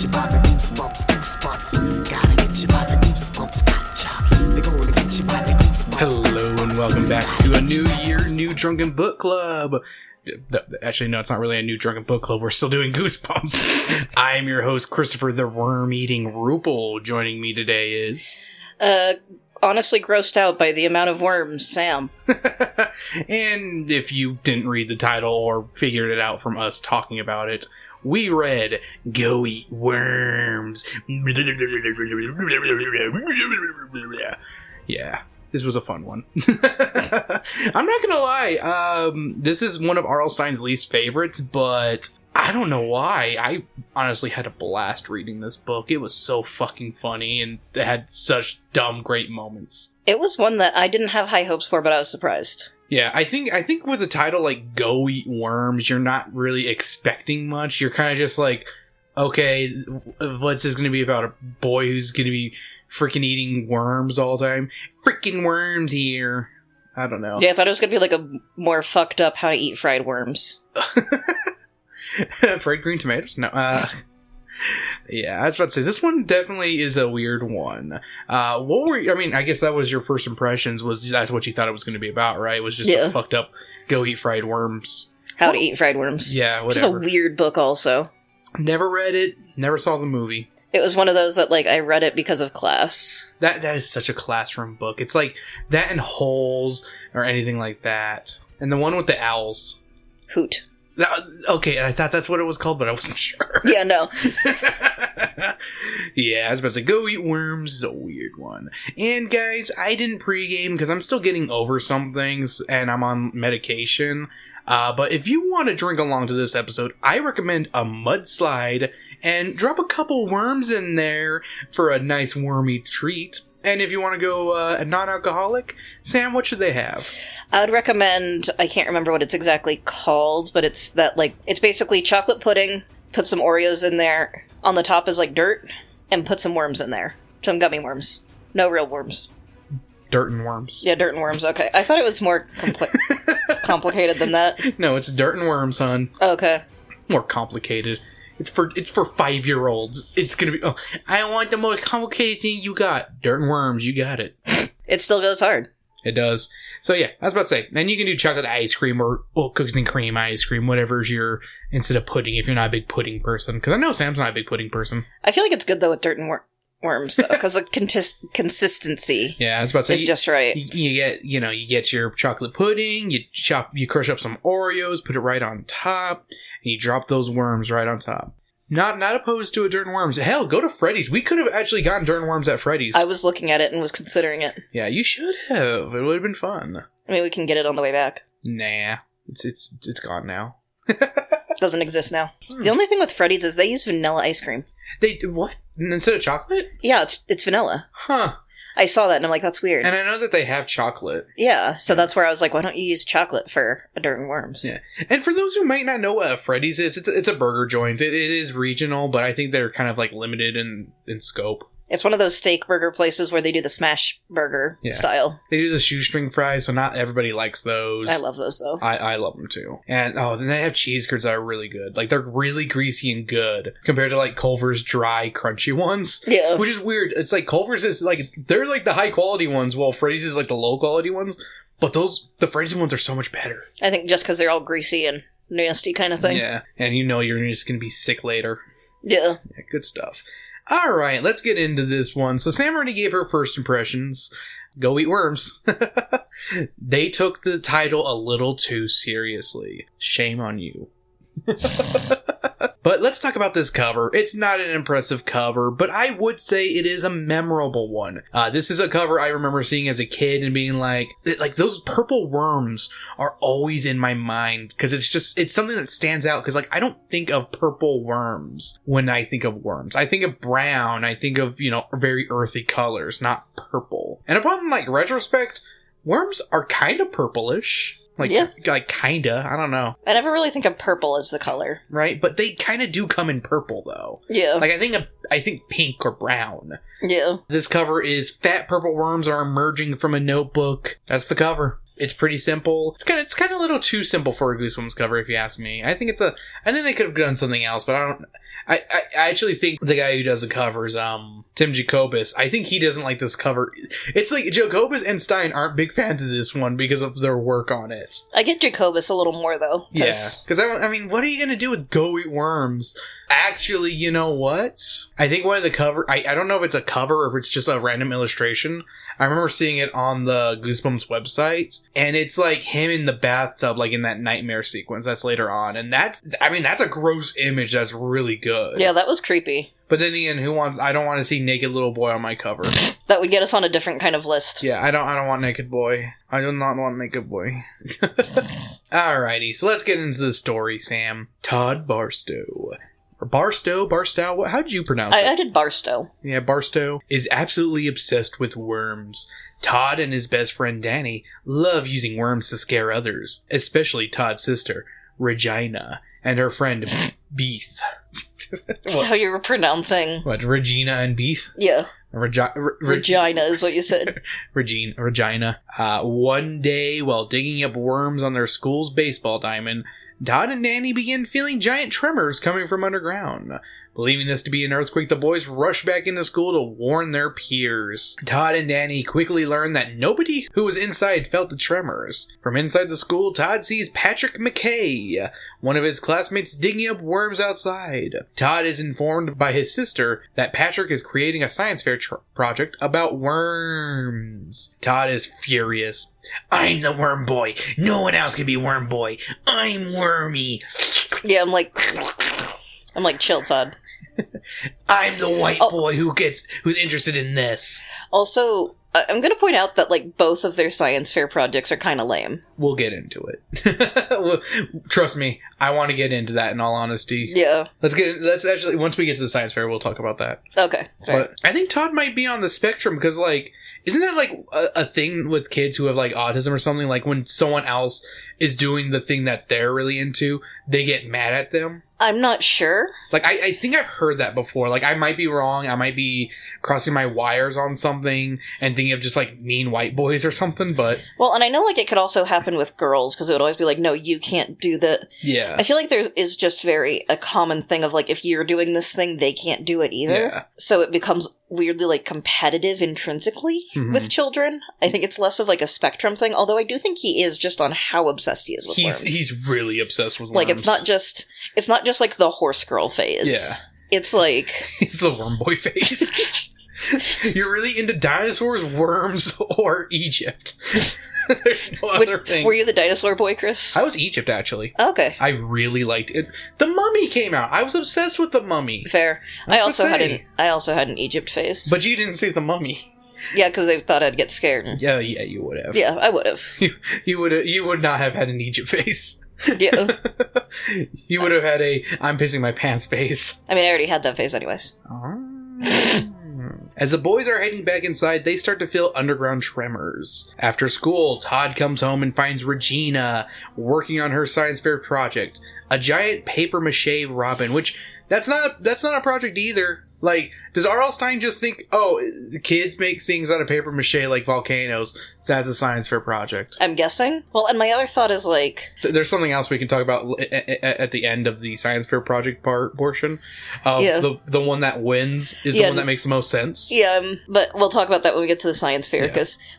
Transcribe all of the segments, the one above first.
you by the goosebumps, goosebumps. Gotta get you by the goosebumps, gotcha. They're gonna get you by the goosebumps. Hello and welcome back to a new year, new Drunken Book Club. Actually, no, it's not really a new Drunken Book Club. We're still doing Goosebumps. I am your host, Christopher the Worm-Eating Rupel. Joining me today is... honestly grossed out by the amount of worms, Sam. And if you didn't read the title or figured it out from us talking about it, we read Go Eat Worms. Yeah. This was a fun one. I'm not gonna lie, this is one of R.L. Stine's least favorites, but I don't know why. I honestly had a blast reading this book. It was so fucking funny, and it had such dumb, great moments. It was one that I didn't have high hopes for, but I was surprised. Yeah, I think with a title like Go Eat Worms, you're not really expecting much. You're kind of just like, okay, what's this gonna be about? A boy who's gonna be freaking eating worms all the time? Freaking worms here. I don't know. Yeah, I thought it was gonna be like a more fucked up how to eat fried worms. Fried green tomatoes? No. Yeah, I was about to say, this one definitely is a weird one. I guess that was your first impressions, that's what you thought it was going to be about, right? It was just a fucked up go eat fried worms. How to eat fried worms. Yeah, whatever. It's a weird book also. Never read it, never saw the movie. It was one of those that, like, I read it because of class. That is such a classroom book. It's like that and Holes or anything like that. And the one with the owls. Hoot. Okay, I thought that's what it was called, but I wasn't sure. Yeah, no. Yeah, I was about to say, Go Eat Worms is a weird one. And guys, I didn't pregame because I'm still getting over some things and I'm on medication. But if you want to drink along to this episode, I recommend a mudslide and drop a couple worms in there for a nice wormy treat. And if you want to go a non-alcoholic, Sam, what should they have? I would recommend, I can't remember what it's exactly called, but it's that, like, it's basically chocolate pudding, put some Oreos in there, on the top is, like, dirt, and put some worms in there. Some gummy worms. No real worms. Dirt and worms. Yeah, dirt and worms, okay. I thought it was more complicated than that. No, it's dirt and worms, hon. Okay. More complicated. It's for 5-year-olds. It's gonna be, oh, I want the most complicated thing you got. Dirt and worms, you got it. It still goes hard. It does. So yeah, I was about to say, then you can do chocolate ice cream or cookies and cream ice cream, whatever's your, instead of pudding, if you're not a big pudding person. Because I know Sam's not a big pudding person. I feel like it's good, though, with dirt and worms, though, because the consistency yeah, I was about to say, is just right. You get your chocolate pudding, you crush up some Oreos, put it right on top, and you drop those worms right on top. Not opposed to a dirt and worms. Hell, go to Freddy's. We could have actually gotten dirt and worms at Freddy's. I was looking at it and was considering it. Yeah, you should have. It would have been fun. I mean, we can get it on the way back. Nah, it's gone now. Doesn't exist now. The only thing with Freddy's is they use vanilla ice cream. They what? Instead of chocolate? Yeah, it's vanilla. Huh. I saw that and I'm like, that's weird. And I know that they have chocolate. Yeah, so that's where I was like, why don't you use chocolate for a dirt and worms? Yeah. And for those who might not know what a Freddy's is, it's a burger joint. It is regional, but I think they're kind of like limited in scope. It's one of those steak burger places where they do the smash burger style. They do the shoestring fries, so not everybody likes those. I love those, though. I love them, too. And, then they have cheese curds that are really good. Like, they're really greasy and good compared to, like, Culver's dry, crunchy ones. Yeah. Which is weird. It's like, Culver's is, like, they're, like, the high-quality ones, while Freddy's is, like, the low-quality ones. But the Freddy's ones are so much better. I think just because they're all greasy and nasty kind of thing. Yeah. And you're just gonna be sick later. Yeah. Yeah, good stuff. Alright, let's get into this one. So Sam already gave her first impressions. Go Eat Worms. They took the title a little too seriously. Shame on you. But let's talk about this cover. It's not an impressive cover, but I would say it is a memorable one. This is a cover I remember seeing as a kid and being like those purple worms are always in my mind because it's something that stands out because like I don't think of purple worms when I think of worms. I think of brown. I think of, very earthy colors, not purple. And upon like retrospect, worms are kind of purplish. Like kinda. I don't know. I never really think of purple as the color. Right? But they kind of do come in purple, though. Yeah. Like, I think pink or brown. Yeah. This cover is fat purple worms are emerging from a notebook. That's the cover. It's pretty simple. It's kind of a little too simple for a Goosebumps cover, if you ask me. I think they could have done something else, but I actually think the guy who does the covers, Tim Jacobus, I think he doesn't like this cover. It's like Jacobus and Stein aren't big fans of this one because of their work on it. I get Jacobus a little more, though. Yeah, because I mean, what are you going to do with Go Eat Worms? Actually, you know what? I think one of the cover, I don't know if it's a cover or if it's just a random illustration. I remember seeing it on the Goosebumps website, and it's like him in the bathtub, like in that nightmare sequence that's later on. And that's a gross image that's really good. Yeah, that was creepy. But then again, I don't want to see naked little boy on my cover. That would get us on a different kind of list. Yeah, I don't want naked boy. I do not want naked boy. Alrighty, so let's get into the story, Sam. Tod Barstow. Or Barstow, how did you pronounce it? I did Barstow. Yeah, Barstow is absolutely obsessed with worms. Todd and his best friend Danny love using worms to scare others, especially Todd's sister, Regina, and her friend, Beeth. That's how you were pronouncing. What, Regina and Beeth? Yeah. Regina is what you said. Regina. One day, while digging up worms on their school's baseball diamond, Todd and Danny began feeling giant tremors coming from underground. Believing this to be an earthquake, the boys rushed back into school to warn their peers. Todd and Danny quickly learned that nobody who was inside felt the tremors. From inside the school, Todd sees Patrick McKay, one of his classmates, digging up worms outside. Todd is informed by his sister that Patrick is creating a science fair project about worms. Todd is furious. "I'm the worm boy. No one else can be worm boy. I'm wormy." Yeah, I'm like, chill, Todd. I'm the white boy who's interested in this. Also, I'm going to point out that like both of their science fair projects are kind of lame. We'll get into it. Trust me, I want to get into that. In all honesty, yeah. Let's actually, once we get to the science fair, we'll talk about that. Okay. Fair. But I think Todd might be on the spectrum because, like, isn't that like a thing with kids who have like autism or something? Like when someone else is doing the thing that they're really into, they get mad at them. I'm not sure. Like, I think I've heard that before. Like, I might be wrong. I might be crossing my wires on something and thinking of just, like, mean white boys or something, but... Well, and I know, like, it could also happen with girls, because it would always be like, no, you can't do that. Yeah. I feel like there is just very a common thing of, like, if you're doing this thing, they can't do it either. Yeah. So it becomes weirdly, like, competitive intrinsically with children. I think it's less of, like, a spectrum thing, although I do think he is just on how obsessed he is with worms. He's really obsessed with worms. Like, it's not just like the horse girl phase. Yeah. It's like... It's the worm boy phase. You're really into dinosaurs, worms, or Egypt. There's no other things. Were you the dinosaur boy, Chris? I was Egypt, actually. Okay. I really liked it. The Mummy came out. I was obsessed with The Mummy. Fair. I also had an Egypt phase. But you didn't see The Mummy. Yeah, because they thought I'd get scared. Yeah, you would have. Yeah, I would have. You would not have had an Egypt face. Yeah. You would have had I'm pissing my pants face. I mean, I already had that face anyways. As the boys are heading back inside, they start to feel underground tremors. After school, Todd comes home and finds Regina working on her science fair project, a giant papier-mâché robin, which that's not a project either. Like, does R.L. Stine just think, oh, the kids make things out of papier-mâché like volcanoes, so that's a science fair project? I'm guessing. Well, and my other thought is, like... There's something else we can talk about at the end of the science fair project portion. The one that wins is the one that makes the most sense. Yeah, but we'll talk about that when we get to the science fair.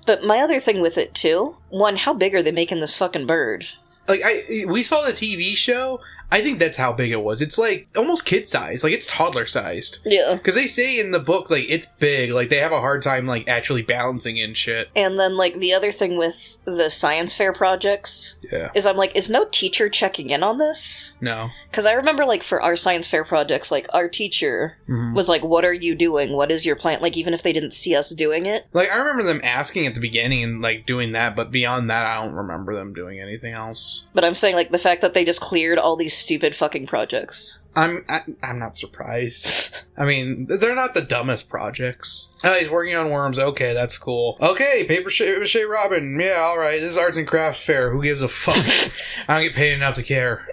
But my other thing with it, too, one, how big are they making this fucking bird? Like, we saw the TV show. I think that's how big it was. It's like almost kid size. Like it's toddler sized. Yeah. Because they say in the book, like, it's big. Like they have a hard time, like, actually balancing in shit. And then, like, the other thing with the science fair projects is I'm like, is no teacher checking in on this? No. Because I remember, like, for our science fair projects, like, our teacher was like, what are you doing? What is your plan? Like, even if they didn't see us doing it. Like, I remember them asking at the beginning and, like, doing that. But beyond that, I don't remember them doing anything else. But I'm saying, like, the fact that they just cleared all these stupid fucking projects. I'm not surprised. I mean, they're not the dumbest projects. Oh, he's working on worms. Okay, that's cool. Okay, papier-mâché robin. Yeah, alright. This is arts and crafts fair. Who gives a fuck? I don't get paid enough to care.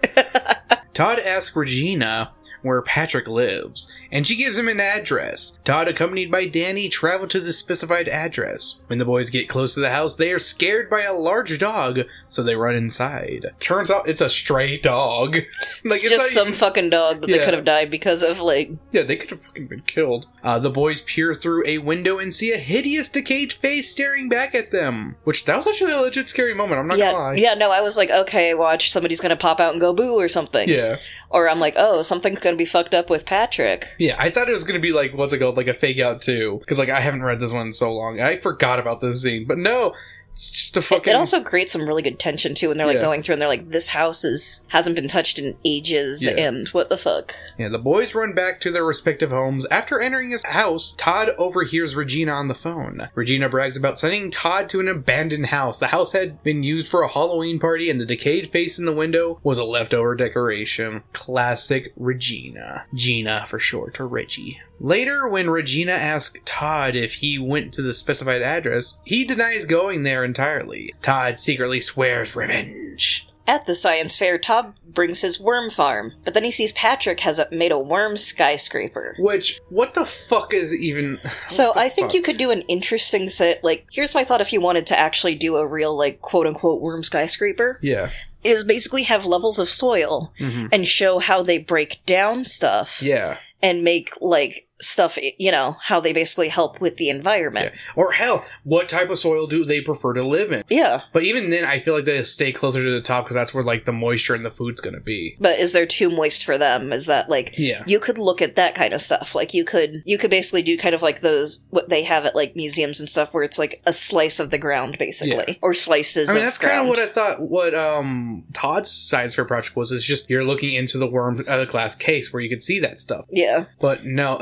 Todd asks Regina where Patrick lives, and she gives him an address. Todd, accompanied by Danny, travel to the specified address. When the boys get close to the house, they are scared by a large dog, so they run inside. Turns out it's a stray dog. It's just some fucking dog that they could have died because of, like... Yeah, they could have fucking been killed. The boys peer through a window and see a hideous decayed face staring back at them. Which, that was actually a legit scary moment, I'm not gonna lie. Yeah, no, I was like, okay, watch, somebody's gonna pop out and go boo or something. Yeah. Or I'm like, oh, something's gonna be fucked up with Patrick. Yeah, I thought it was gonna be like, what's it called, like a fake out too. Because, like, I haven't read this one in so long. I forgot about this scene. But no, it's just a fucking... It also creates some really good tension, too, when they're, like, going through and they're like, this house hasn't been touched in ages, and what the fuck? Yeah, the boys run back to their respective homes. After entering his house, Todd overhears Regina on the phone. Regina brags about sending Todd to an abandoned house. The house had been used for a Halloween party, and the decayed face in the window was a leftover decoration. Classic Regina. Gina, for short, or Reggie. Later, when Regina asks Todd if he went to the specified address, he denies going there entirely. Todd secretly swears revenge. At the science fair, Todd brings his worm farm, but then he sees Patrick has made a worm skyscraper. Which, what the fuck is even... So I think you could do an interesting thing, like, here's my thought if you wanted to actually do a real, like, quote-unquote worm skyscraper. Yeah. Is basically have levels of soil and show how they break down stuff. Yeah. And make, like, stuff, you know, how they basically help with the environment. Yeah. Or hell, what type of soil do they prefer to live in? Yeah. But even then, I feel like they stay closer to the top because that's where, like, the moisture and the food's gonna be. But is there too moist for them? Is that, like... Yeah. You could look at that kind of stuff. Like, you could basically do kind of like those... What they have at, like, museums and stuff where it's, like, a slice of the ground, basically. Yeah. Or slices of I mean, that's ground. kind of what I thought what Todd's science fair project was. Is just you're looking into the worm glass case where you could see that stuff. Yeah. But no,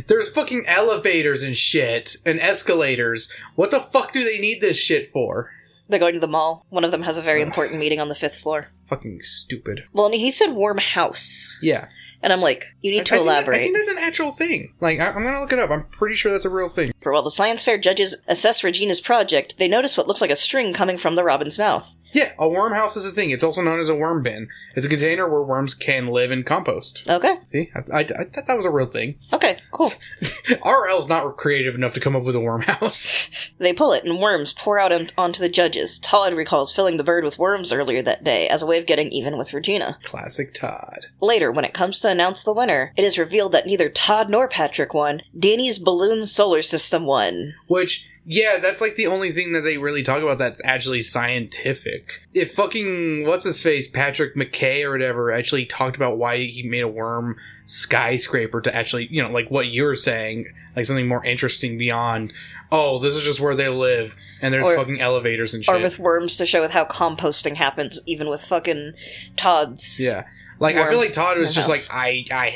there's fucking elevators and shit, and escalators. What the fuck do they need this shit for? They're going to the mall. One of them has a very important meeting on the 5th floor. Fucking stupid. Well, and he said worm house. Yeah. And I'm like, you need to elaborate. I think that's an actual thing. Like, I'm gonna look it up. I'm pretty sure that's a real thing. For while the science fair judges assess Regina's project, they notice what looks like a string coming from the robin's mouth. Yeah, a worm house is a thing. It's also known as a worm bin. It's a container where worms can live and compost. Okay. See? I thought that was a real thing. Okay, cool. RL's not creative enough to come up with a worm house. They pull it, and worms pour out onto the judges. Todd recalls filling the bird with worms earlier that day as a way of getting even with Regina. Classic Todd. Later, when it comes to announce the winner, it is revealed that neither Todd nor Patrick won. Danny's balloon solar system won. Which... yeah, that's like the only thing that they really talk about that's actually scientific. If fucking, what's-his-face, Patrick McKay or whatever, actually talked about why he made a worm skyscraper to actually, you know, like what you're saying, like something more interesting beyond, oh, this is just where they live, and there's fucking elevators and shit. Or with worms to show with how composting happens, even with fucking Todd's... Yeah. Like, I feel like Todd was just house. like, I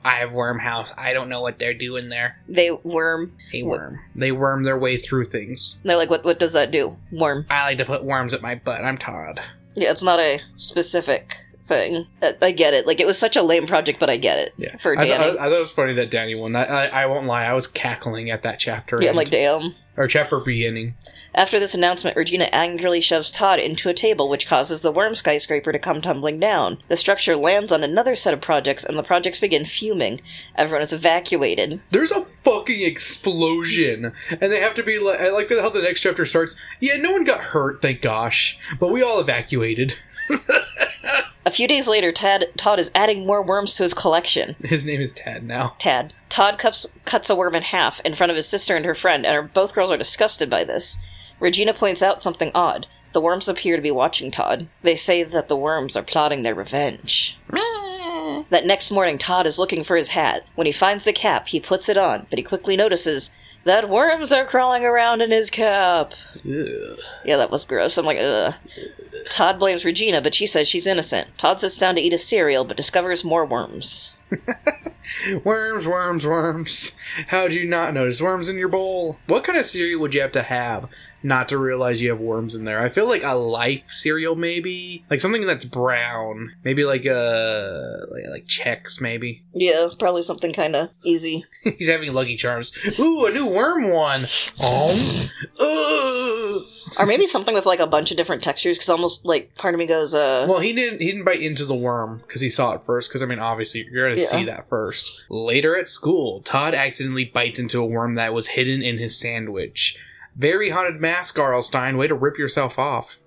have worm house. I don't know what they're doing there. They worm. They worm their way through things. They're like, what does that do? Worm. I like to put worms at my butt. I'm Todd. Yeah, it's not a specific thing. I get it. Like, it was such a lame project, but I get it. Yeah. For Danny. I thought it was funny that Danny won. I won't lie. I was cackling at that chapter. Yeah, I'm like, damn. Or chapter beginning. After this announcement, Regina angrily shoves Todd into a table, which causes the worm skyscraper to come tumbling down. The structure lands on another set of projects, and the projects begin fuming. Everyone is evacuated. There's a fucking explosion, and they have to be like... I like how the next chapter starts. Yeah, no one got hurt, thank gosh, but we all evacuated. A few days later, Todd is adding more worms to his collection. His name is Tad now. Tad. Todd cuts a worm in half in front of his sister and her friend, and both girls are disgusted by this. Regina points out something odd. The worms appear to be watching Todd. They say that the worms are plotting their revenge. That next morning, Todd is looking for his hat. When he finds the cap, he puts it on, but he quickly notices that worms are crawling around in his cap. Ugh. Yeah, that was gross. I'm like, ugh. Todd blames Regina, but she says she's innocent. Todd sits down to eat a cereal, but discovers more worms. Worms. How'd you not notice worms in your bowl? What kind of cereal would you have to have not to realize you have worms in there. I feel like a Life cereal, maybe, like something that's brown, maybe like Chex, maybe. Yeah, probably something kind of easy. He's having Lucky Charms. Ooh, a new worm one. Or maybe something with like a bunch of different textures, because almost like part of me goes, Well, he didn't bite into the worm because he saw it first. Because I mean, obviously you're gonna see that first. Later at school, Todd accidentally bites into a worm that was hidden in his sandwich. Very haunted mask, Arlstein. Way to rip yourself off.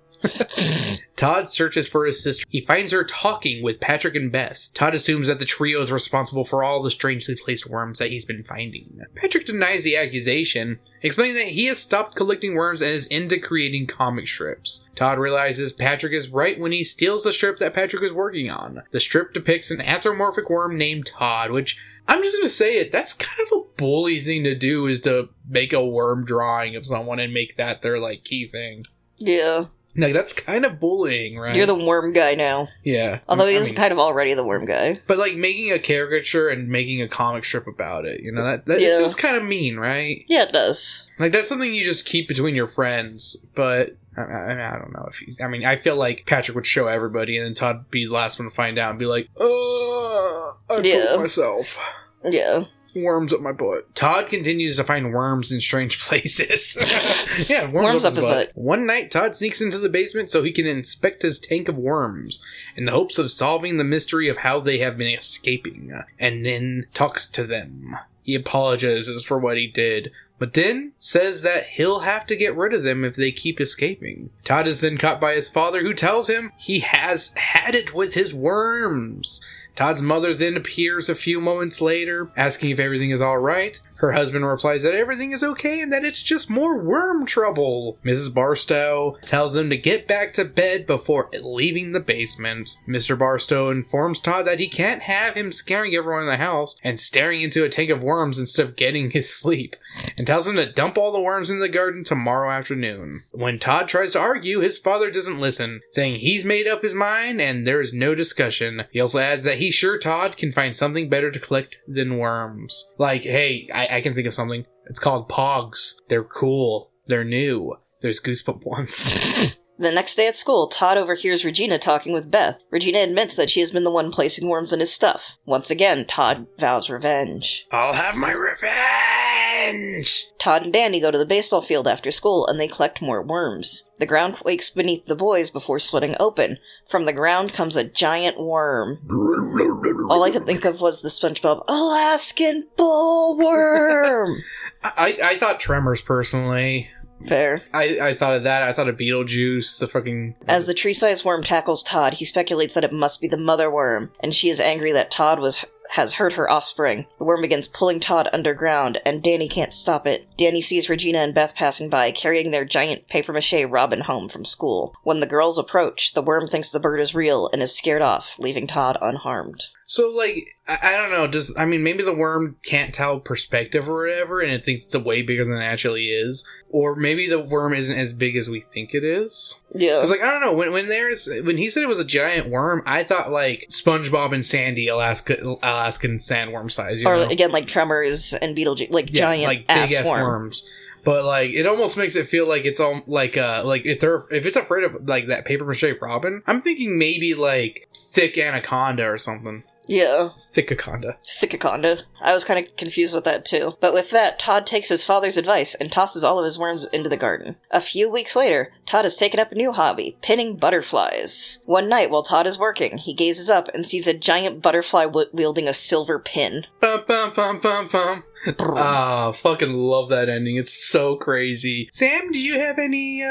Todd searches for his sister. He finds her talking with Patrick and Beth. Todd assumes that the trio is responsible for all the strangely placed worms that he's been finding. Patrick denies the accusation, explaining that he has stopped collecting worms and is into creating comic strips. Todd realizes Patrick is right when he steals the strip that Patrick is working on. The strip depicts an anthropomorphic worm named Todd, which, I'm just going to say it, that's kind of a bully thing to do, is to make a worm drawing of someone and make that their, like, key thing. Yeah. Like, that's kind of bullying, right? You're the worm guy now. Yeah. Although he is kind of already the worm guy. But, like, making a caricature and making a comic strip about it, you know, that it feels kind of mean, right? Yeah, it does. Like, that's something you just keep between your friends, but I don't know if he's... I mean, I feel like Patrick would show everybody, and then Todd would be the last one to find out and be like, I told myself. Yeah. Worms up my butt. Todd continues to find worms in strange places. Yeah, worms up his butt. One night, Todd sneaks into the basement so he can inspect his tank of worms in the hopes of solving the mystery of how they have been escaping, and then talks to them. He apologizes for what he did, but then says that he'll have to get rid of them if they keep escaping. Todd is then caught by his father, who tells him he has had it with his worms. Todd's mother then appears a few moments later, asking if everything is alright. Her husband replies that everything is okay and that it's just more worm trouble. Mrs. Barstow tells them to get back to bed before leaving the basement. Mr. Barstow informs Todd that he can't have him scaring everyone in the house and staring into a tank of worms instead of getting his sleep, and tells him to dump all the worms in the garden tomorrow afternoon. When Todd tries to argue, his father doesn't listen, saying he's made up his mind and there's no discussion. He also adds that he's sure Todd can find something better to collect than worms. Like, hey, I can think of something. It's called Pogs. They're cool. They're new. There's Goosebumps ones. The next day at school, Todd overhears Regina talking with Beth. Regina admits that she has been the one placing worms in his stuff. Once again, Todd vows revenge. I'll have my revenge! Todd and Danny go to the baseball field after school, and they collect more worms. The ground quakes beneath the boys before splitting open. From the ground comes a giant worm. All I could think of was the SpongeBob Alaskan bullworm! I thought Tremors, personally. Fair. I thought of that. I thought of Beetlejuice, the fucking... As the tree-sized worm tackles Todd, he speculates that it must be the mother worm, and she is angry that Todd has hurt her offspring. The worm begins pulling Todd underground, and Danny can't stop it. Danny sees Regina and Beth passing by, carrying their giant papier-mâché robin home from school. When the girls approach, the worm thinks the bird is real and is scared off, leaving Todd unharmed. So, like, I don't know, maybe the worm can't tell perspective or whatever, and it thinks it's way bigger than it actually is. Or maybe the worm isn't as big as we think it is. Yeah. I was like, I don't know, when he said it was a giant worm, I thought, like, SpongeBob and Sandy, Alaskan sandworm size, you know? Again, like Tremors and Beetlejuice, like giant like ass big-ass worms. But, like, it almost makes it feel like it's all, like if it's afraid of, like, that papier-mâché robin, I'm thinking maybe, like, thick anaconda or something. Yeah. Thickaconda. I was kind of confused with that, too. But with that, Todd takes his father's advice and tosses all of his worms into the garden. A few weeks later, Todd has taken up a new hobby, pinning butterflies. One night, while Todd is working, he gazes up and sees a giant butterfly wielding a silver pin. Bum, bum, bum, bum, bum. Fucking love that ending. It's so crazy. Sam, do you have any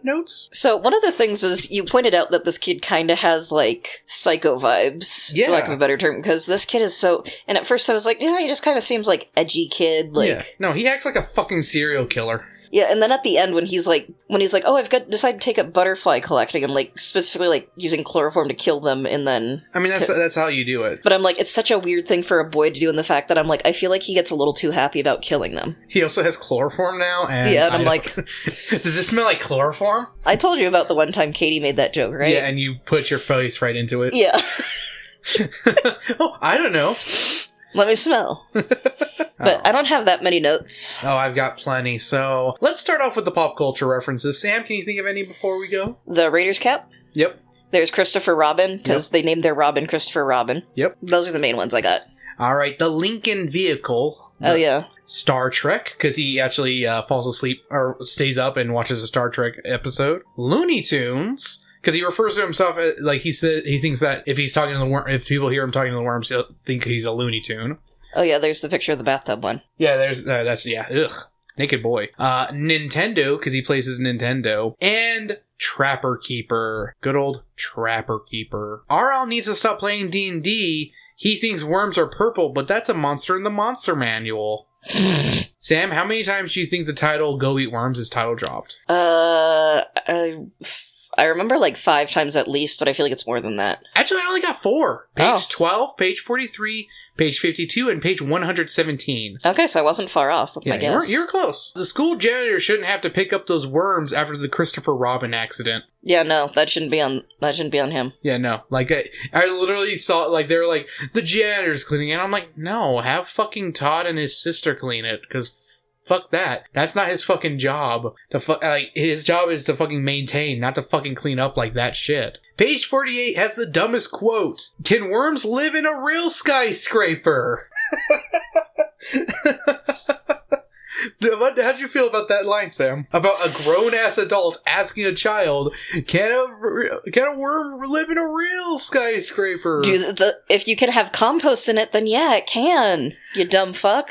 notes? So one of the things is you pointed out that this kid kind of has like psycho vibes, for lack of a better term, because this kid is so. And at first I was like, yeah, he just kind of seems like edgy kid. Like, yeah. No, he acts like a fucking serial killer. Yeah, and then at the end when he's like, oh, I've decided to take up butterfly collecting and like specifically like using chloroform to kill them, and then I mean that's how you do it. But I'm like, it's such a weird thing for a boy to do, in the fact that I'm like, I feel like he gets a little too happy about killing them. He also has chloroform now, and yeah, and I'm like, does this smell like chloroform? I told you about the one time Katie made that joke, right? Yeah, and you put your face right into it. Yeah. Oh, I don't know. Let me smell. But I don't have that many notes. Oh, I've got plenty. So let's start off with the pop culture references. Sam, can you think of any before we go? The Raiders cap. Yep. There's Christopher Robin, because they named their Robin Christopher Robin. Yep. Those are the main ones I got. All right. The Lincoln vehicle. Oh, yeah. Star Trek, because he actually falls asleep or stays up and watches a Star Trek episode. Looney Tunes, because he refers to himself as, like, he thinks that if he's talking to the if people hear him talking to the worms, they'll think he's a Looney Tune. Oh, yeah, there's the picture of the bathtub one. Yeah, that's, yeah, ugh. Naked boy. Nintendo, because he plays as Nintendo. And Trapper Keeper. Good old Trapper Keeper. RL needs to stop playing D&D. He thinks worms are purple, but that's a monster in the monster manual. Sam, how many times do you think the title Go Eat Worms is title dropped? I remember like 5 times at least, but I feel like it's more than that. Actually, I only got 4. Page 12, page 43, page 52, and page 117. Okay, so I wasn't far off with my guess. You're close. The school janitor shouldn't have to pick up those worms after the Christopher Robin accident. Yeah, no, that shouldn't be on him. Yeah, no. Like, I literally saw, like, they were like, the janitor's cleaning it. And I'm like, no, have fucking Todd and his sister clean it, because fuck that. That's not his fucking job. His job is to fucking maintain, not to fucking clean up like that shit. Page 48 has the dumbest quote. Can worms live in a real skyscraper? How'd you feel about that line, Sam? About a grown-ass adult asking a child, can a worm live in a real skyscraper? Dude, if you can have compost in it, then yeah, it can. You dumb fuck.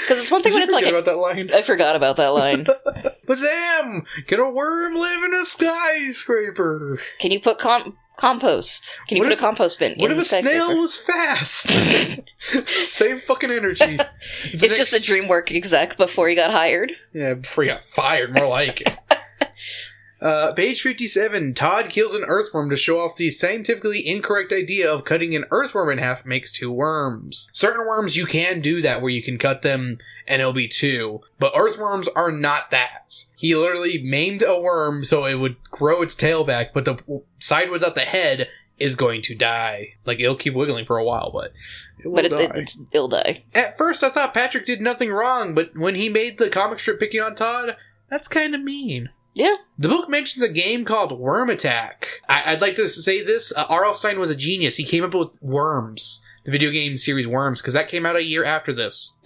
Because it's one thing when it's like... about that line? I forgot about that line. But Sam, can a worm live in a skyscraper? Can you put compost? Can you put a compost bin in the What if a snail was fast? Same fucking energy. It's just a DreamWorks exec before he got hired. Yeah, before he got fired, more like it. Page 57, Todd kills an earthworm to show off the scientifically incorrect idea of cutting an earthworm in half makes 2 worms. Certain worms you can do that where you can cut them and it'll be 2, but earthworms are not that. He literally maimed a worm so it would grow its tail back, but the side without the head is going to die. Like, it'll keep wiggling for a while, but it'll die. At first I thought Patrick did nothing wrong, but when he made the comic strip picking on Todd, that's kind of mean. Yeah. The book mentions a game called Worm Attack. I'd like to say this. R.L. Stine was a genius. He came up with Worms, the video game series Worms, because that came out a year after this.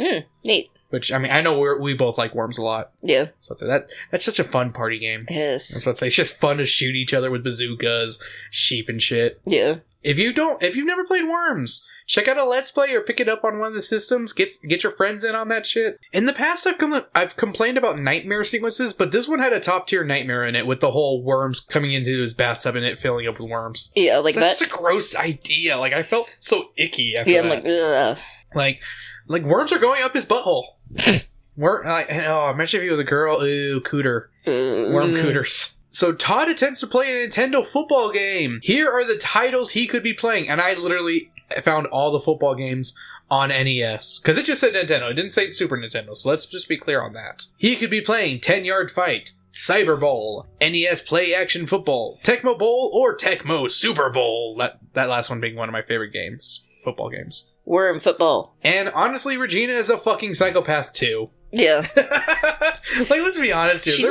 Neat. Which, I mean, I know we both like Worms a lot. Yeah. So I'd say that's such a fun party game. It is. That's what I'd say. It's just fun to shoot each other with bazookas, sheep and shit. Yeah. If you've never played Worms, check out a Let's Play or pick it up on one of the systems. Get your friends in on that shit. In the past, I've complained about nightmare sequences, but this one had a top tier nightmare in it with the whole worms coming into his bathtub and it filling up with worms. Yeah, like that's just a gross idea. Like, I felt so icky after that. I'm like, ugh. Like worms are going up his butthole. Imagine if he was a girl. Ooh, cooter. Worm cooters. So Todd attempts to play a Nintendo football game. Here are the titles he could be playing. And I literally found all the football games on NES. Because it just said Nintendo. It didn't say Super Nintendo. So let's just be clear on that. He could be playing 10-Yard Fight, Cyber Bowl, NES Play Action Football, Tecmo Bowl, or Tecmo Super Bowl. That last one being one of my favorite games. Football games. Worm football. And honestly, Regina is a fucking psychopath too. Yeah. Like, let's be honest here. She's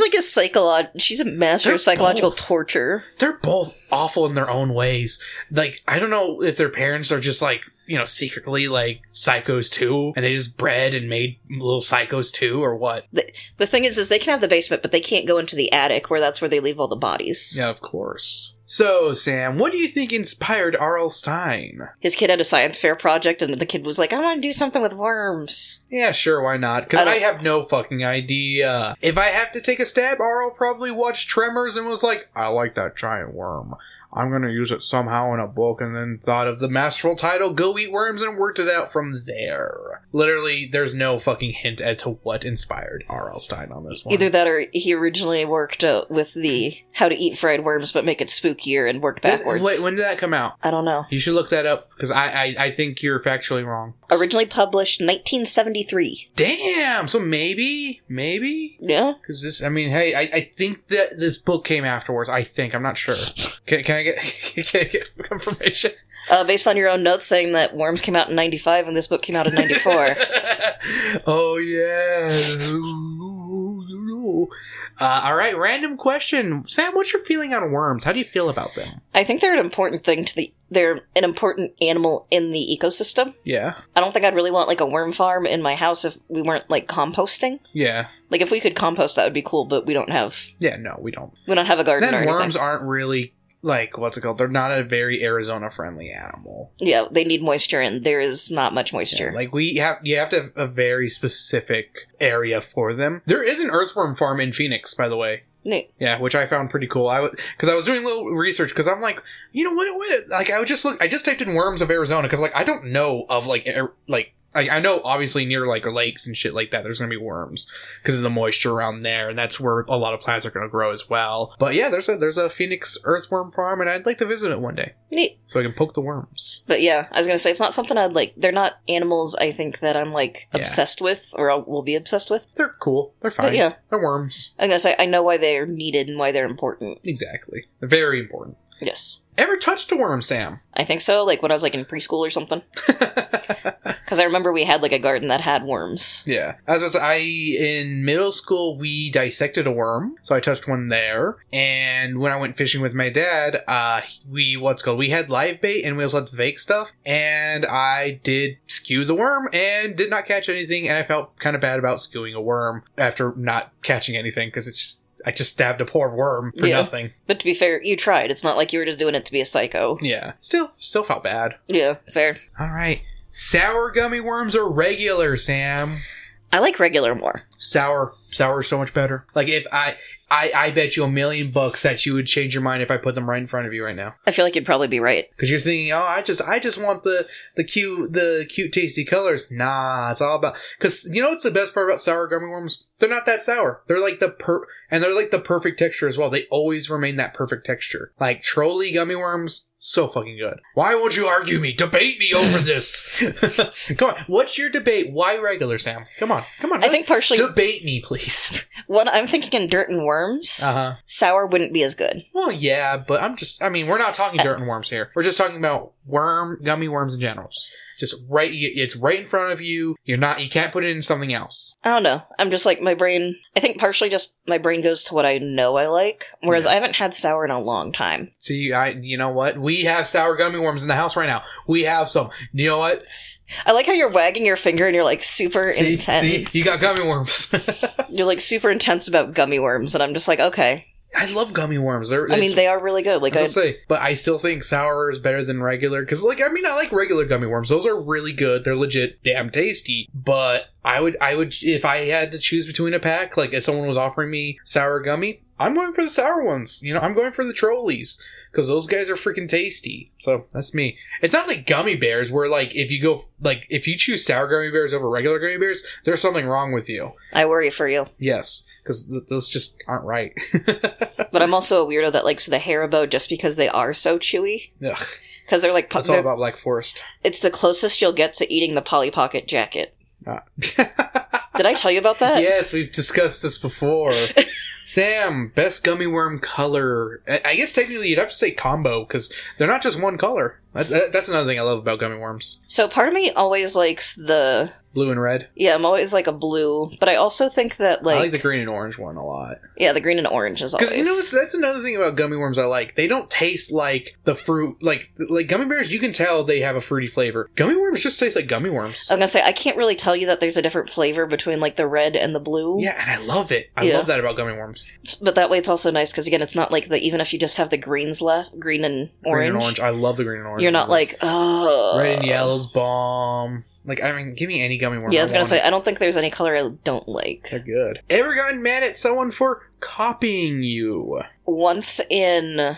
a master of psychological torture. They're both awful in their own ways. Like, I don't know if their parents are just like, secretly like psychos too, and they just bred and made little psychos too, or what? The thing is they can have the basement, but they can't go into the attic where that's where they leave all the bodies. Yeah, of course. So, Sam, what do you think inspired R.L. Stine? His kid had a science fair project, and the kid was like, I want to do something with worms. Yeah, sure, why not? Because I have no fucking idea. If I have to take a stab, R.L. probably watched Tremors and was like, I like that giant worm. I'm going to use it somehow in a book, and then thought of the masterful title, Go Eat Worms, and worked it out from there. Literally, there's no fucking hint as to what inspired R.L. Stine on this one. Either that or he originally worked with the how to eat fried worms but make it spookier and worked backwards. Wait, when did that come out? I don't know. You should look that up, because I think you're factually wrong. Originally published 1973. Damn! So maybe? Yeah. Because this, I think that this book came afterwards. I think. I'm not sure. Can I get confirmation? Based on your own notes saying that Worms came out in 95 and this book came out in 94. Oh, yeah. All right, random question. Sam, what's your feeling on worms? How do you feel about them? I think they're an important thing they're an important animal in the ecosystem. Yeah. I don't think I'd really want, like, a worm farm in my house if we weren't, like, composting. Yeah. Like, if we could compost, that would be cool, but we don't have... Yeah, no, we don't. We don't have a garden Then or anything. worms aren't really, like, what's it called? They're not a very Arizona-friendly animal. Yeah, they need moisture, and there is not much moisture. Yeah, like, you have to have a very specific area for them. There is an earthworm farm in Phoenix, by the way. Neat. Yeah, which I found pretty cool. Because I was doing a little research, because I'm like, you know what, like, I just typed in worms of Arizona, because, like, I don't know of, like, I know, obviously, near, like, lakes and shit like that, there's going to be worms because of the moisture around there, and that's where a lot of plants are going to grow as well. But yeah, there's a Phoenix earthworm farm, and I'd like to visit it one day. Neat. So I can poke the worms. But yeah, I was going to say, it's not something I'd like. They're not animals, I think, that I'm, like, obsessed with, or will be obsessed with. They're cool. They're fine. But yeah. They're worms. I'm going to say, I know why they're needed and why they're important. Exactly. They're very important. Yes. Ever touched a worm, Sam? I think so, like when I was like in preschool or something. Because I remember we had like a garden that had worms. Yeah. In middle school, we dissected a worm, so I touched one there. And when I went fishing with my dad, we had live bait and we also had fake stuff. And I did skew the worm and did not catch anything. And I felt kind of bad about skewing a worm after not catching anything because I just stabbed a poor worm for nothing. But to be fair, you tried. It's not like you were just doing it to be a psycho. Yeah. Still felt bad. Yeah, fair. All right. Sour gummy worms or regular, Sam? I like regular more. Sour is so much better. Like, if I bet you $1,000,000 that you would change your mind if I put them right in front of you right now. I feel like you'd probably be right. Because you're thinking, oh, I just want the cute, tasty colors. Nah, it's all about... Because you know what's the best part about sour gummy worms? They're not that sour. They're like the perfect texture as well. They always remain that perfect texture. Like, trolley gummy worms, so fucking good. Why won't you argue me? Debate me over this. Come on. What's your debate? Why regular, Sam? Come on. I think partially... Debate me, please. What I'm thinking in dirt and worms, sour wouldn't be as good. Well, yeah, but we're not talking dirt and worms here. We're just talking about gummy worms in general. Just right, it's right in front of you. You can't put it in something else. I don't know. I'm just like, my brain, I think partially just my brain goes to what I know I like, whereas I haven't had sour in a long time. See, you know what? We have sour gummy worms in the house right now. We have some. You know what? I like how you're wagging your finger and you're like super intense. See, you got gummy worms. You're like super intense about gummy worms, and I'm just like, okay. I love gummy worms. They are really good. Like, but I still think sour is better than regular. Because, I like regular gummy worms. Those are really good. They're legit damn tasty. But I would, if I had to choose between a pack, like if someone was offering me sour gummy, I'm going for the sour ones. I'm going for the trolleys. Because those guys are freaking tasty. So, that's me. It's not like gummy bears where, if you choose sour gummy bears over regular gummy bears, there's something wrong with you. I worry for you. Yes. Because those just aren't right. But I'm also a weirdo that likes the Haribo just because they are so chewy. Ugh. Because they're like... It's all about Black Forest. It's the closest you'll get to eating the Polly Pocket jacket. Did I tell you about that? Yes, we've discussed this before. Sam, best gummy worm color. I guess technically you'd have to say combo, because they're not just one color. That's another thing I love about gummy worms. So part of me always likes the... Blue and red? Yeah, I'm always like a blue, but I also think that I like the green and orange one a lot. Yeah, the green and orange is always... Because that's another thing about gummy worms I like. They don't taste like the fruit... Like gummy bears, you can tell they have a fruity flavor. Gummy worms just taste like gummy worms. I'm gonna say, I can't really tell you that there's a different flavor between the red and the blue. Yeah, and I love it. I love that about gummy worms. But that way it's also nice, because again, it's not like even if you just have the greens left, green and orange. Green and orange. I love the green and orange. You're not like, oh... Red and yellow's bomb. Give me any gummy worm. Yeah, I was gonna say, I don't think there's any color I don't like. They're good. Ever gotten mad at someone for copying you? Once in,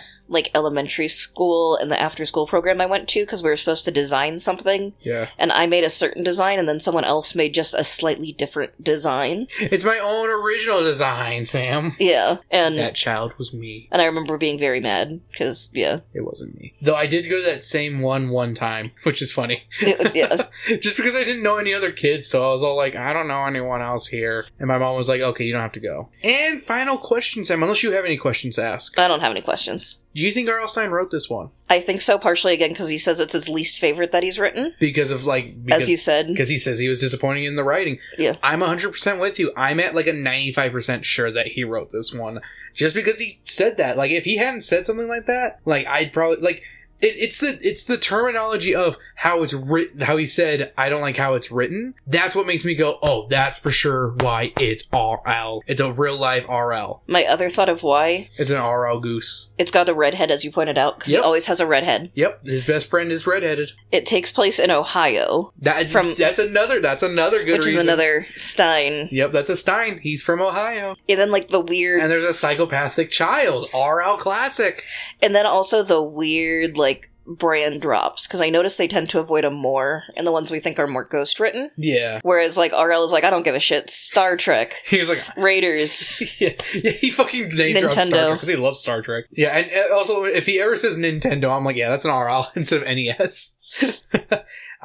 elementary school, in the after-school program I went to, because we were supposed to design something. Yeah. And I made a certain design, and then someone else made just a slightly different design. It's my own original design, Sam. Yeah, and... That child was me. And I remember being very mad, because, yeah. It wasn't me. Though I did go to that same one time, which is funny. Yeah. Just Just because I didn't know any other kids, so I was all like, I don't know anyone else here. And my mom was like, okay, you don't have to go. And final question, Sam, unless you have any questions to ask. I don't have any questions. Do you think R.L. Stein wrote this one? I think so, partially again because he says it's his least favorite that he's written. Because of as you said. Because he says he was disappointed in the writing. Yeah. I'm 100% with you. I'm at like a 95% sure that he wrote this one. Just because he said that. Like, if he hadn't said something like that, like, I'd probably, like... It's the terminology of how it's written, how he said, I don't like how it's written. That's what makes me go, oh, that's for sure why it's RL. It's a real life RL. My other thought of why... It's an RL goose. It's got a redhead, as you pointed out, because he always has a redhead. Yep, his best friend is redheaded. It takes place in Ohio. That's another good Which reason. is another Stein. Yep, that's a Stein. He's from Ohio. And then, like, the weird... And there's a psychopathic child. RL classic. And then also the weird, like, brand drops, because I notice they tend to avoid them more in the ones we think are more ghost written. Yeah. Whereas, like, RL is like, I don't give a shit. Star Trek. He's like... Raiders. yeah, he fucking name drops Star Trek because he loves Star Trek. Yeah, and also, if he ever says Nintendo, I'm like, yeah, that's an RL instead of NES.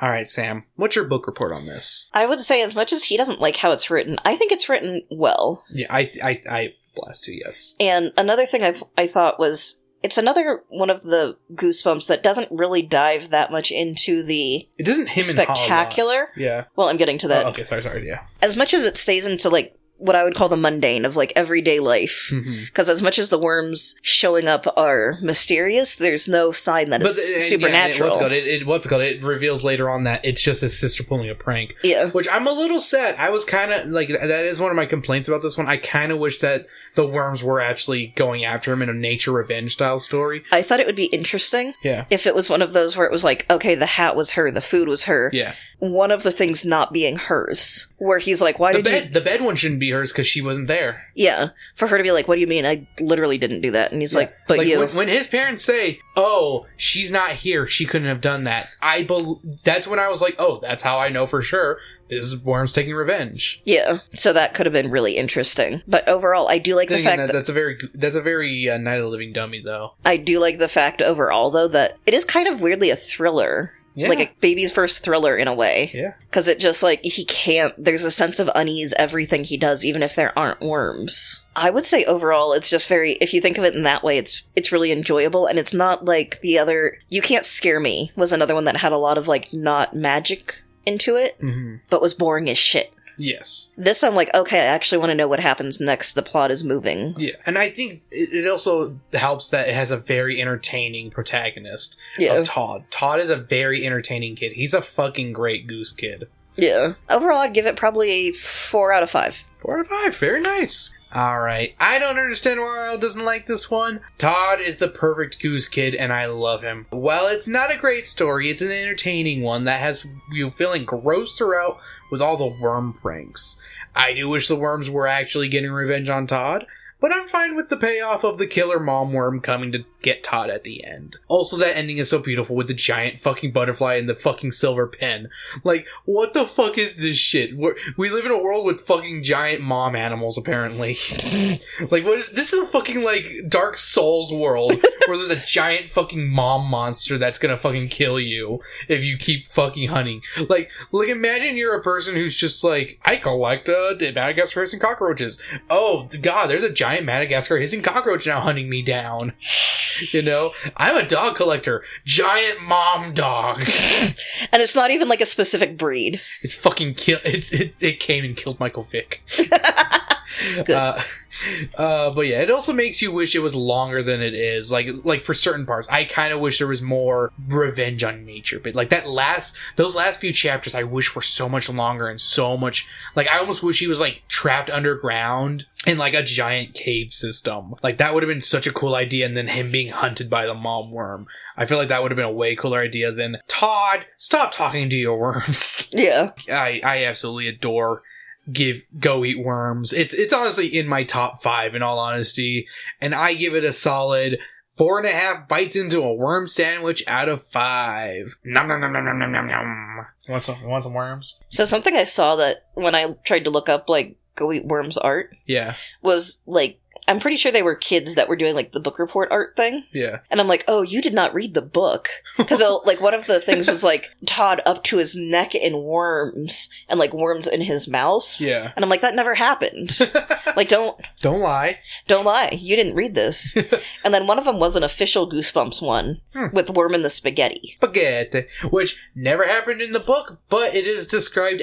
Alright, Sam, what's your book report on this? I would say, as much as he doesn't like how it's written, I think it's written well. Yeah, I blast to, yes. And another thing I thought was... It's another one of the Goosebumps that doesn't really dive that much into the it doesn't him spectacular. Yeah. Well, I'm getting to that. Oh, okay, sorry, yeah. As much as it stays into, like, what I would call the mundane of, like, everyday life. Because as much as the worms showing up are mysterious, there's no sign that it's supernatural. It reveals later on that it's just his sister pulling a prank. Yeah. Which I'm a little sad. I was kind of, like, that is one of my complaints about this one. I kind of wish that the worms were actually going after him in a nature revenge style story. I thought it would be interesting. Yeah. If it was one of those where it was like, okay, the hat was her, the food was her. Yeah. One of the things not being hers. Where he's like, why did you... The bed one shouldn't be hers because she wasn't there. Yeah. For her to be like, what do you mean? I literally didn't do that. And he's like, but you... When his parents say, oh, she's not here, she couldn't have done that. That's when I was like, oh, that's how I know for sure this is Worms taking revenge. Yeah. So that could have been really interesting. But overall, I do like the fact that's a very Night of the Living Dummy, though. I do like the fact overall, though, that it is kind of weirdly a thriller. Yeah. Like a baby's first thriller in a way. Yeah. Because it just, like, there's a sense of unease everything he does, even if there aren't worms. I would say overall, it's just if you think of it in that way, it's really enjoyable, and it's not like the other, You Can't Scare Me was another one that had a lot of, like, not magic into it, but was boring as shit. Yes. This, I'm like, okay, I actually want to know what happens next. The plot is moving. Yeah, and I think it also helps that it has a very entertaining protagonist of Tod. Tod is a very entertaining kid. He's a fucking great goose kid. Yeah. Overall, I'd give it probably a 4 out of 5. 4 out of 5. Very nice. Alright, I don't understand why Arl doesn't like this one. Tod is the perfect goose kid, and I love him. While it's not a great story, it's an entertaining one that has you feeling gross throughout with all the worm pranks. I do wish the worms were actually getting revenge on Tod, but I'm fine with the payoff of the killer mom worm coming to get Tod at the end. Also, that ending is so beautiful with the giant fucking butterfly and the fucking silver pen. Like, what the fuck is this shit? We live in a world with fucking giant mom animals, apparently. Like, what is this? Is a fucking, like, Dark Souls world where there's a giant fucking mom monster that's gonna fucking kill you if you keep fucking hunting. Like imagine you're a person who's just like, I collect Madagascar hissing cockroaches. Oh, God, there's a giant Madagascar hissing cockroach now hunting me down. You know, I'm a dog collector. Giant mom dog. And it's not even like a specific breed. It's fucking it came and killed Michael Vick. But yeah, it also makes you wish it was longer than it is. Like for certain parts, I kind of wish there was more revenge on nature. But like those last few chapters, I wish were so much longer and so much. Like I almost wish he was like trapped underground in like a giant cave system. Like that would have been such a cool idea. And then him being hunted by the mom worm. I feel like that would have been a way cooler idea than Tod. Stop talking to your worms. Yeah, I absolutely adore. Go Eat Worms. It's honestly in my top 5 in all honesty, and I give it a solid 4.5 bites into a worm sandwich out of 5. Nom nom nom nom nom nom nom nom. Want some worms? So something I saw that when I tried to look up like Go Eat Worms art, yeah, was like I'm pretty sure they were kids that were doing, like, the book report art thing. Yeah. And I'm like, oh, you did not read the book. Because, like, one of the things was, like, Todd up to his neck in worms, and, like, worms in his mouth. Yeah. And I'm like, that never happened. Like, don't lie. Don't lie. You didn't read this. And then one of them was an official Goosebumps one with Worm in the Spaghetti. Spaghetti, which never happened in the book, but it is described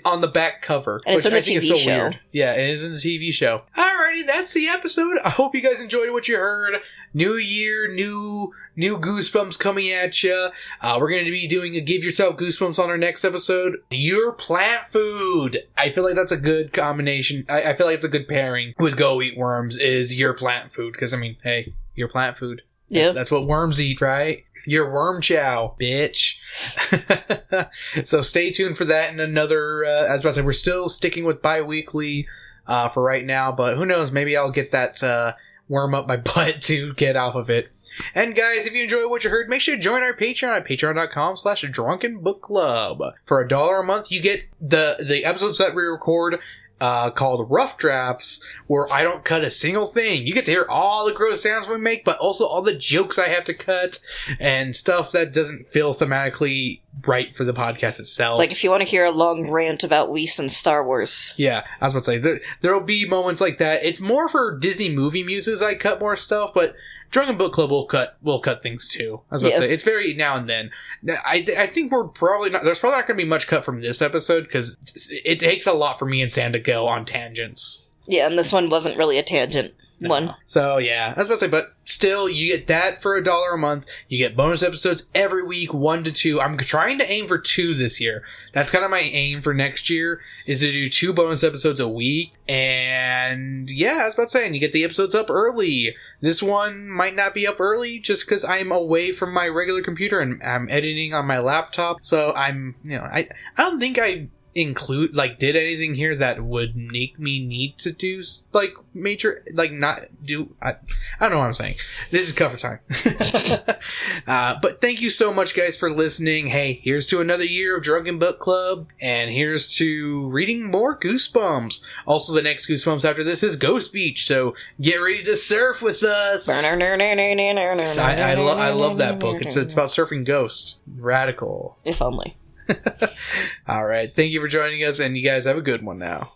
on the back cover, and it's which in the I think TV is so show. weird. Yeah, it is in the TV show. Alrighty, that's the episode. I hope you guys enjoyed what you heard. New year, new Goosebumps coming at you. We're going to be doing a Give Yourself Goosebumps on our next episode. Your plant food. I feel like that's a good combination. I feel like it's a good pairing with Go Eat Worms is your plant food. Because, I mean, hey, your plant food. Yeah. That's what worms eat, right? Your worm chow, bitch. So stay tuned for that and another, I was about to say, we're still sticking with bi-weekly for right now, but who knows, maybe I'll get that worm up my butt to get off of it. And guys, if you enjoy what you heard, make sure to join our Patreon at patreon.com/Drunken Book Club. For $1 a month, you get the episodes that we record called Rough Drafts, where I don't cut a single thing. You get to hear all the gross sounds we make, but also all the jokes I have to cut and stuff that doesn't feel thematically right for the podcast itself. Like, if you want to hear a long rant about Weiss and Star Wars. Yeah, I was about to say, there will be moments like that. It's more for Disney movie muses I cut more stuff, but Drunken Book Club will cut things too. I was about to say, it's very now and then. I think there's probably not going to be much cut from this episode, because it takes a lot for me and Sam to go on tangents. Yeah, and this one wasn't really a tangent one. So, yeah, I was about to say, but still, you get that for $1 a month. You get bonus episodes every week, 1 to 2. I'm trying to aim for 2 this year. That's kind of my aim for next year, is to do 2 bonus episodes a week. And, yeah, I was about to say, and you get the episodes up early. This one might not be up early just because I'm away from my regular computer and I'm editing on my laptop. So I don't think I did anything here that would make me need to do major, not do, I don't know what I'm saying. This is cover time. But thank you so much, guys, for listening. Hey, here's to another year of Drunken Book Club, and here's to reading more Goosebumps. Also, the next Goosebumps after this is Ghost Beach, so get ready to surf with us. I love that book. It's about surfing ghosts. Radical. If only. All right. Thank you for joining us, and you guys have a good one now.